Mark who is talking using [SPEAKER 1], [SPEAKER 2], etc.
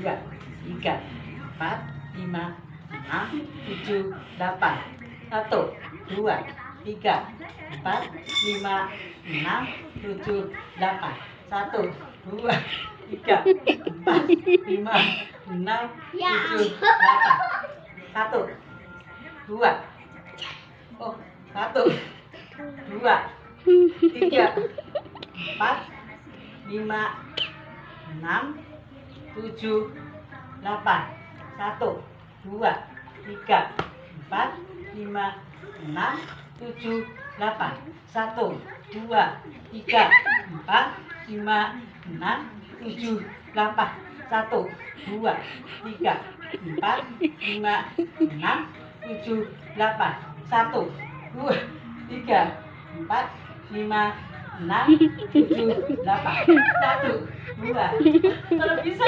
[SPEAKER 1] dua, tiga, empat, lima, enam, tujuh, delapan. Satu, dua, tiga, empat, lima, enam, tujuh, delapan. Satu, dua, tiga, empat, lima, enam, tujuh, delapan. Satu, dua, oh, satu, dua, tiga, empat, lima, enam, tujuh, delapan. Satu, dua, tiga, empat, lima, enam, tujuh, delapan. Satu, dua, tiga, empat, lima, enam, tujuh, delapan. Satu, dua, tiga, empat, lima, enam, tujuh, delapan. Satu, dua, tiga, empat, lima, enam, tujuh, delapan. Satu, dua. Kalau bisa